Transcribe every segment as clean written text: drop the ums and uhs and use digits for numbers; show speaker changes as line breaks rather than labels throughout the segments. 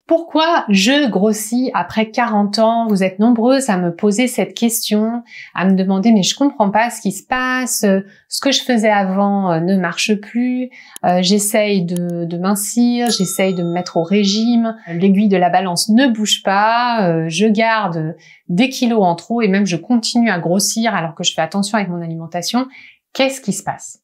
Pourquoi je grossis après 40 ans? Vous êtes nombreuses à me poser cette question, à me demander mais je comprends pas ce qui se passe, ce que je faisais avant ne marche plus, j'essaye de mincir, j'essaye de me mettre au régime, l'aiguille de la balance ne bouge pas, je garde des kilos en trop et même je continue à grossir alors que je fais attention avec mon alimentation. Qu'est-ce qui se passe?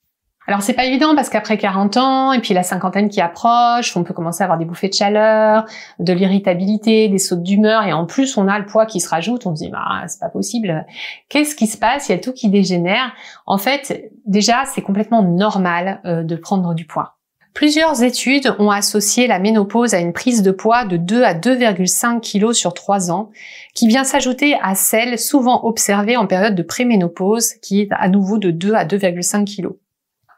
Alors c'est pas évident parce qu'après 40 ans et puis la cinquantaine qui approche, on peut commencer à avoir des bouffées de chaleur, de l'irritabilité, des sautes d'humeur et en plus on a le poids qui se rajoute, on se dit bah c'est pas possible. Qu'est-ce qui se passe? Il y a tout qui dégénère. En fait, déjà c'est complètement normal de prendre du poids. Plusieurs études ont associé la ménopause à une prise de poids de 2 à 2,5 kg sur 3 ans, qui vient s'ajouter à celle souvent observée en période de préménopause, qui est à nouveau de 2 à 2,5 kg.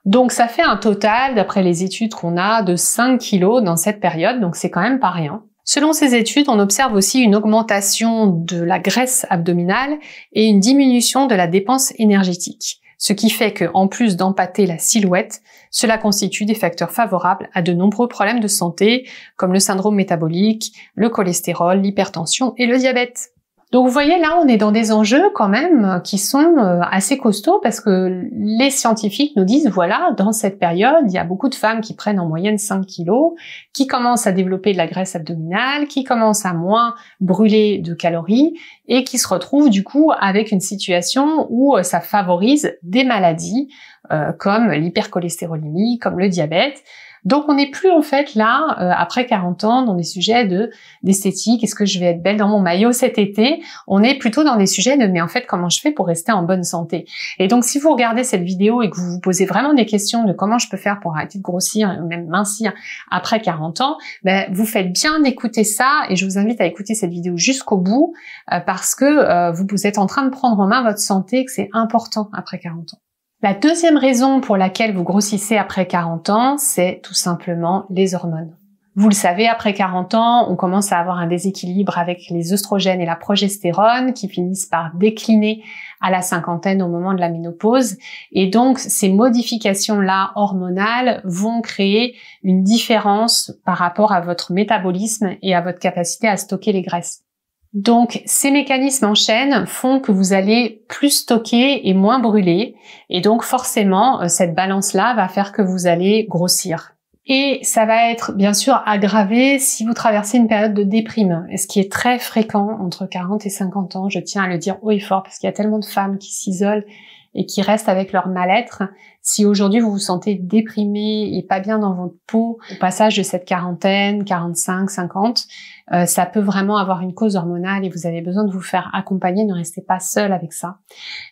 Donc ça fait un total, d'après les études qu'on a, de 5 kilos dans cette période, donc c'est quand même pas rien. Selon ces études, on observe aussi une augmentation de la graisse abdominale et une diminution de la dépense énergétique. Ce qui fait que, en plus d'empâter la silhouette, cela constitue des facteurs favorables à de nombreux problèmes de santé, comme le syndrome métabolique, le cholestérol, l'hypertension et le diabète. Donc vous voyez, là, on est dans des enjeux quand même qui sont assez costauds parce que les scientifiques nous disent, voilà, dans cette période, il y a beaucoup de femmes qui prennent en moyenne 5 kilos, qui commencent à développer de la graisse abdominale, qui commencent à moins brûler de calories et qui se retrouvent du coup avec une situation où ça favorise des maladies comme l'hypercholestérolémie, comme le diabète. Donc on n'est plus en fait là, après 40 ans, dans des sujets d'esthétique, est-ce que je vais être belle dans mon maillot cet été? On est plutôt dans des sujets de mais en fait comment je fais pour rester en bonne santé? Et donc si vous regardez cette vidéo et que vous vous posez vraiment des questions de comment je peux faire pour arrêter de grossir, même mincir après 40 ans, ben, vous faites bien d'écouter ça et je vous invite à écouter cette vidéo jusqu'au bout parce que vous êtes en train de prendre en main votre santé et que c'est important après 40 ans. La deuxième raison pour laquelle vous grossissez après 40 ans, c'est tout simplement les hormones. Vous le savez, après 40 ans, on commence à avoir un déséquilibre avec les œstrogènes et la progestérone qui finissent par décliner à la cinquantaine au moment de la ménopause. Et donc, ces modifications-là hormonales vont créer une différence par rapport à votre métabolisme et à votre capacité à stocker les graisses. Donc, ces mécanismes en chaîne font que vous allez plus stocker et moins brûler. Et donc, forcément, cette balance-là va faire que vous allez grossir. Et ça va être, bien sûr, aggravé si vous traversez une période de déprime, ce qui est très fréquent entre 40 et 50 ans. Je tiens à le dire haut et fort parce qu'il y a tellement de femmes qui s'isolent et qui restent avec leur mal-être. Si aujourd'hui vous vous sentez déprimé et pas bien dans votre peau au passage de cette quarantaine, 45, 50, ça peut vraiment avoir une cause hormonale et vous avez besoin de vous faire accompagner, ne restez pas seul avec ça.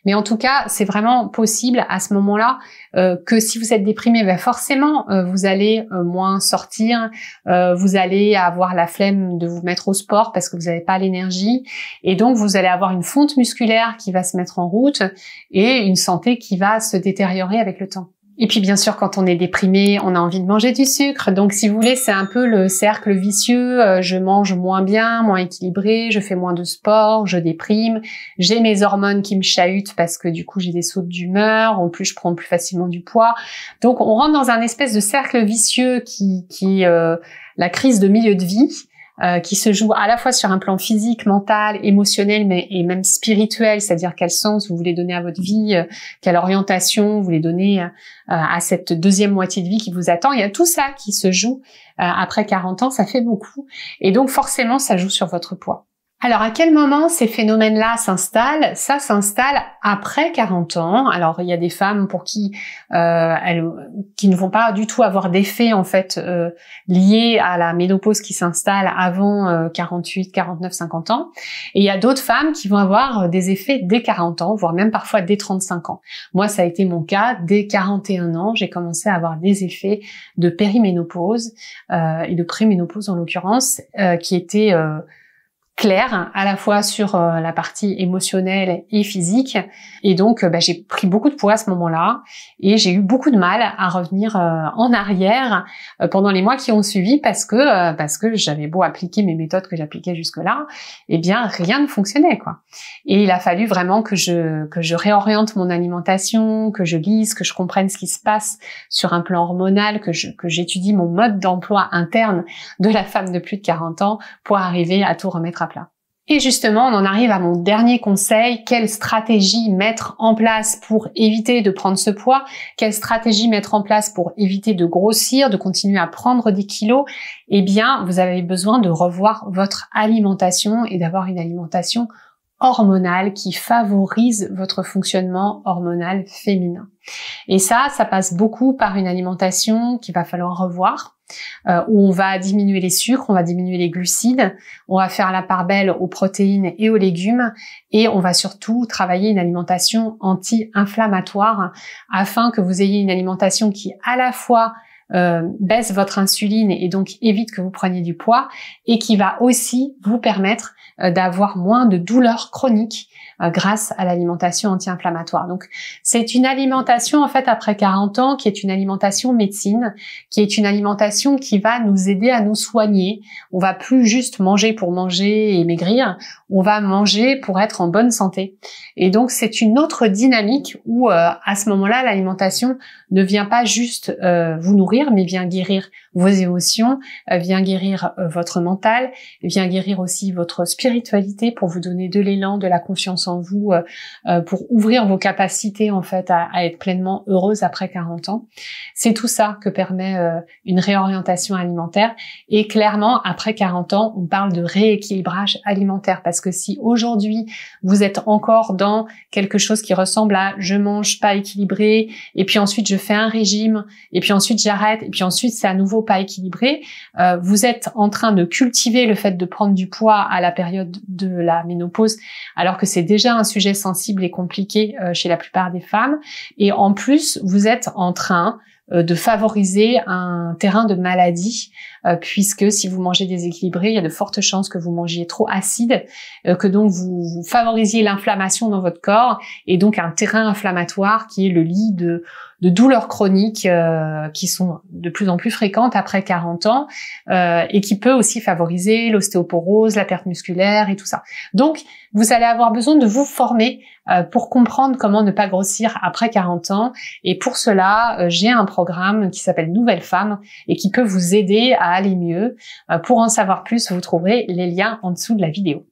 Mais en tout cas, c'est vraiment possible à ce moment-là que si vous êtes déprimé, ben forcément vous allez moins sortir, vous allez avoir la flemme de vous mettre au sport parce que vous n'avez pas l'énergie et donc vous allez avoir une fonte musculaire qui va se mettre en route et une santé qui va se détériorer avec le temps. Et puis bien sûr, quand on est déprimé, on a envie de manger du sucre. Donc si vous voulez, c'est un peu le cercle vicieux. Je mange moins bien, moins équilibré, je fais moins de sport, je déprime. J'ai mes hormones qui me chahutent parce que du coup j'ai des sautes d'humeur. En plus, je prends plus facilement du poids. Donc on rentre dans un espèce de cercle vicieux qui la crise de milieu de vie. Qui se joue à la fois sur un plan physique, mental, émotionnel, et même spirituel, c'est-à-dire quel sens vous voulez donner à votre vie, quelle orientation vous voulez donner à cette deuxième moitié de vie qui vous attend. Il y a tout ça qui se joue après 40 ans, ça fait beaucoup. Et donc forcément, ça joue sur votre poids. Alors, à quel moment ces phénomènes-là s'installent? Ça s'installe après 40 ans. Alors, il y a des femmes pour qui qui ne vont pas du tout avoir d'effet en fait liés à la ménopause qui s'installe avant 48, 49, 50 ans. Et il y a d'autres femmes qui vont avoir des effets dès 40 ans, voire même parfois dès 35 ans. Moi, ça a été mon cas. Dès 41 ans, j'ai commencé à avoir des effets de périménopause et de préménopause en l'occurrence, qui étaient clair, à la fois sur la partie émotionnelle et physique. Et donc, j'ai pris beaucoup de poids à ce moment-là et j'ai eu beaucoup de mal à revenir en arrière pendant les mois qui ont suivi parce que j'avais beau appliquer mes méthodes que j'appliquais jusque-là, eh bien, rien ne fonctionnait, quoi. Et il a fallu vraiment que je réoriente mon alimentation, que je lise, que je comprenne ce qui se passe sur un plan hormonal, que j'étudie mon mode d'emploi interne de la femme de plus de 40 ans pour arriver à tout remettre à plat. Et justement, on en arrive à mon dernier conseil. Quelle stratégie mettre en place pour éviter de prendre ce poids? Quelle stratégie mettre en place pour éviter de grossir, de continuer à prendre des kilos? Eh bien, vous avez besoin de revoir votre alimentation et d'avoir une alimentation hormonale qui favorise votre fonctionnement hormonal féminin. Et ça passe beaucoup par une alimentation qu'il va falloir revoir, où on va diminuer les sucres, on va diminuer les glucides, on va faire la part belle aux protéines et aux légumes, et on va surtout travailler une alimentation anti-inflammatoire afin que vous ayez une alimentation qui à la fois baisse votre insuline et donc évite que vous preniez du poids, et qui va aussi vous permettre d'avoir moins de douleurs chroniques grâce à l'alimentation anti-inflammatoire. Donc c'est une alimentation en fait après 40 ans qui est une alimentation médecine, qui est une alimentation qui va nous aider à nous soigner. On va plus juste manger pour manger et maigrir, on va manger pour être en bonne santé. Et donc c'est une autre dynamique où à ce moment-là l'alimentation ne vient pas juste vous nourrir, mais vient guérir vos émotions, vient guérir votre mental, vient guérir aussi votre spiritualité pour vous donner de l'élan, de la confiance en vous, pour ouvrir vos capacités en fait à être pleinement heureuse après 40 ans. C'est tout ça que permet une réorientation alimentaire. Et clairement, après 40 ans, on parle de rééquilibrage alimentaire, parce que si aujourd'hui vous êtes encore dans quelque chose qui ressemble à je mange pas équilibré, et puis ensuite je fais un régime, et puis ensuite j'arrête, et puis ensuite c'est à nouveau pas équilibré, vous êtes en train de cultiver le fait de prendre du poids à la période de la ménopause, alors que c'est déjà un sujet sensible et compliqué chez la plupart des femmes. Et en plus, vous êtes en train de favoriser un terrain de maladie, puisque si vous mangez déséquilibré, il y a de fortes chances que vous mangiez trop acide, que donc vous favorisiez l'inflammation dans votre corps, et donc un terrain inflammatoire qui est le lit de douleurs chroniques qui sont de plus en plus fréquentes après 40 ans, et qui peut aussi favoriser l'ostéoporose, la perte musculaire et tout ça. Donc, vous allez avoir besoin de vous former pour comprendre comment ne pas grossir après 40 ans. Et pour cela, j'ai un programme qui s'appelle Nouvelle Femme et qui peut vous aider à aller mieux. Pour en savoir plus, vous trouverez les liens en dessous de la vidéo.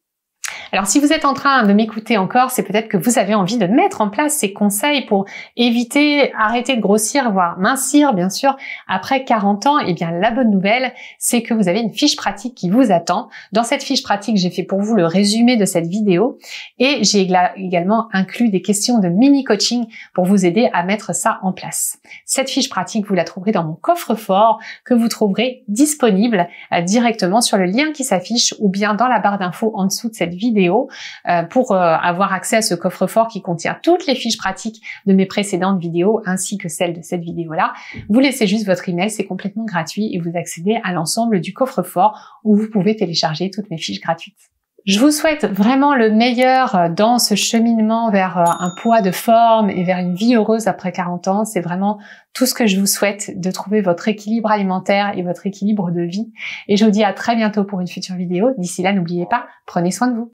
Alors si vous êtes en train de m'écouter encore, c'est peut-être que vous avez envie de mettre en place ces conseils pour arrêter de grossir, voire mincir, bien sûr, après 40 ans. Eh bien, la bonne nouvelle, c'est que vous avez une fiche pratique qui vous attend. Dans cette fiche pratique, j'ai fait pour vous le résumé de cette vidéo et j'ai également inclus des questions de mini-coaching pour vous aider à mettre ça en place. Cette fiche pratique, vous la trouverez dans mon coffre-fort que vous trouverez disponible directement sur le lien qui s'affiche ou bien dans la barre d'infos en dessous de cette vidéo pour avoir accès à ce coffre-fort qui contient toutes les fiches pratiques de mes précédentes vidéos ainsi que celle de cette vidéo-là. Vous laissez juste votre email, c'est complètement gratuit et vous accédez à l'ensemble du coffre-fort où vous pouvez télécharger toutes mes fiches gratuites. Je vous souhaite vraiment le meilleur dans ce cheminement vers un poids de forme et vers une vie heureuse après 40 ans. C'est vraiment tout ce que je vous souhaite, de trouver votre équilibre alimentaire et votre équilibre de vie. Et je vous dis à très bientôt pour une future vidéo. D'ici là, n'oubliez pas, prenez soin de vous.